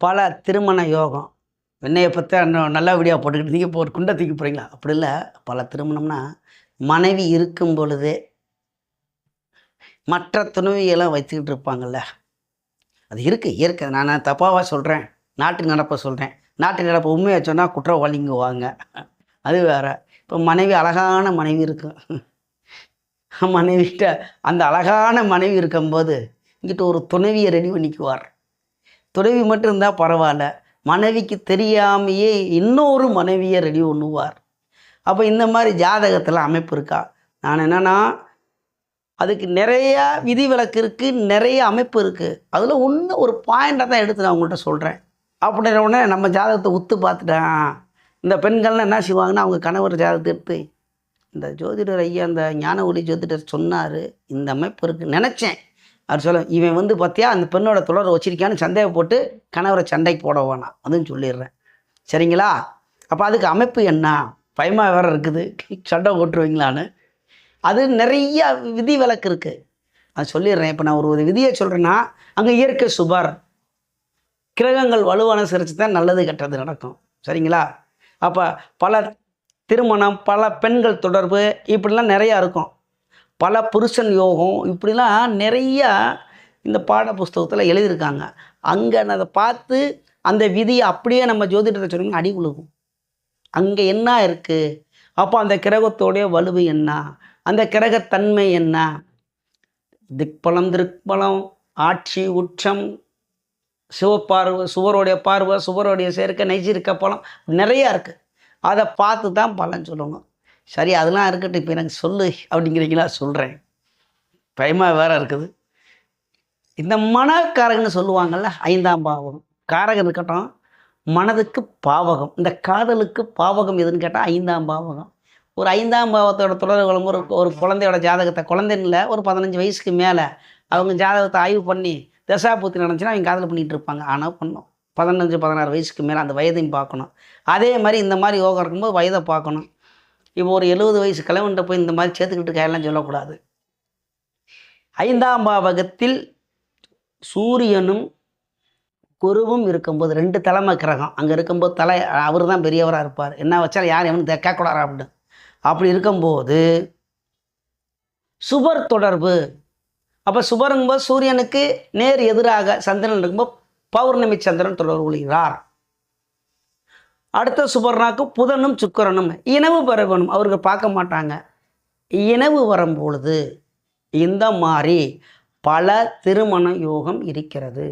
பல திருமண யோகம். என்னைய பற்றி இன்னும் நல்ல வீடியோ போட்டுக்கிட்டு நீங்கள் இப்போ ஒரு குண்டை தூக்கி போகிறீங்களா? அப்படி இல்லை. பல திருமணம்னா மனைவி இருக்கும் பொழுதே மற்ற துணைவியெல்லாம் வச்சுக்கிட்டு இருப்பாங்கள்ல, அது இருக்குது இயற்கை. நான் தப்பாவாக சொல்கிறேன், நாட்டு நடப்பை சொல்கிறேன். நாட்டு நடப்பை உண்மையை சொன்னால் குற்றவாளிங்குவாங்க, அது வேறு. இப்போ மனைவி அழகான மனைவி இருக்கும், மனைவிட்ட அந்த அழகான மனைவி இருக்கும்போது இங்கிட்ட ஒரு துணைவியை ரெடி பண்ணிக்குவார். துணைவி மட்டும் இருந்தால் பரவாயில்ல, மனைவிக்கு தெரியாமையே இன்னொரு மனைவியை ரெடி பண்ணுவார். அப்போ இந்த மாதிரி ஜாதகத்தில் அமைப்பு இருக்கா? நான் என்னென்னா அதுக்கு நிறைய விதிவிலக்கு இருக்குது, நிறைய அமைப்பு இருக்குது. அதில் ஒன்று ஒரு பாயிண்டை தான் எடுத்து நான் உங்கள்கிட்ட சொல்கிறேன். அப்படின்ற உடனே நம்ம ஜாதகத்தை உத்து பார்த்துட்டேன். இந்த பெண்கள்லாம் என்ன செய்வாங்கன்னா, அவங்க கணவர் ஜாதகத்தை எடுத்து இந்த ஜோதிடர் ஐயா, இந்த ஞான ஒளி ஜோதிடர் சொன்னார், இந்த அமைப்பு இருக்குன்னு நினச்சேன். அவர் சொல்ல, இவன் பார்த்தியா அந்த பெண்ணோட தொடரை வச்சிருக்கான்னு சந்தேகப்பட்டு கணவரை சண்டைக்கு போட வேணாம், அதுவும் சொல்லிடுறேன். சரிங்களா? அப்போ அதுக்கு அமைப்பு என்ன? பயமாக வேறு இருக்குது, சண்டை போட்டுருவீங்களான்னு. அது நிறைய விதி விலக்கு இருக்குது, அது சொல்லிடுறேன். இப்போ நான் ஒரு விதியை சொல்கிறேன்னா, அங்கே இயற்கை சுபர், கிரகங்கள் வலுவான சிரிச்சு தான் நல்லது கெட்டது நடக்கும். சரிங்களா? அப்போ பல திருமணம், பல பெண்கள் தொடர்பு, இப்படிலாம் நிறையா இருக்கும். பல புருஷன் யோகம், இப்படிலாம் நிறையா இந்த பாட புஸ்தகத்தில் எழுதியிருக்காங்க. அங்கே அதை பார்த்து அந்த விதியை அப்படியே நம்ம ஜோதிடத்தை சொன்னோம்னா அடி விழுகும். அங்கே என்ன இருக்குது? அப்போ அந்த கிரகத்தோடைய வலுவு என்ன, அந்த கிரகத்தன்மை என்ன, திக்பலம் திருப்பலம், ஆட்சி உச்சம், சிவப்பார்வை, சுவருடைய பார்வை, சுவருடைய சேர்க்கை, நெய்ச்சிருக்க பலம், நிறையா இருக்குது. அதை பார்த்து தான் பலன் சொல்லணும். சரி, அதெல்லாம் இருக்கட்டும், இப்போ எனக்கு சொல்லு அப்படிங்கிறீங்களா? சொல்கிறேன். பயமாக வேறு இருக்குது. இந்த மனக்காரகன்னு சொல்லுவாங்கள்ல, 5ஆம் பாவகம் காரகம் இருக்கட்டும், மனதுக்கு பாவகம், இந்த காதலுக்கு பாவகம் எதுன்னு கேட்டால் 5ஆம் பாவகம். ஒரு 5ஆம் பாவத்தோட தொடர்பு ஒரு குழந்தையோட ஜாதகத்தை, குழந்தைன்னு இல்லை, ஒரு 15 வயசுக்கு மேலே அவங்க ஜாதகத்தை ஆய்வு பண்ணி தசாபூர்த்தி நடந்துச்சுன்னா அவங்க காதல் பண்ணிகிட்டு இருப்பாங்க. ஆனால் பண்ணணும் 15-16 வயசுக்கு மேலே அந்த வயதையும் பார்க்கணும். அதே மாதிரி இந்த மாதிரி யோகம் இருக்கும்போது வயதை பார்க்கணும். இப்போ ஒரு 70 வயசு கிழவன்ட்ட போய் இந்த மாதிரி சேர்த்துக்கிட்டு கையெல்லாம் சொல்லக்கூடாது. 5ஆம் பாவகத்தில் சூரியனும் குருவும் இருக்கும்போது 2 தலைமை கிரகம் அங்கே இருக்கும்போது அவர் தான் பெரியவராக இருப்பார். என்ன வச்சாலும் யார் எவனு கேட்கக்கூடாது அப்படின்னு. அப்படி இருக்கும்போது சுபர் தொடர்பு. அப்போ சுபருங்கும்போது சூரியனுக்கு நேர் எதிராக சந்திரன் இருக்கும்போது பௌர்ணமி சந்திரன் தொடர்பு கொள்கிறார். அடுத்த சுபர்னாக்கு புதனும் சுக்கிரனும் இனவு பெறணும், அவர்கள் பார்க்க மாட்டாங்க. இனவு வரும்பொழுது இந்த மாதிரி பல திருமண யோகம் இருக்கிறது.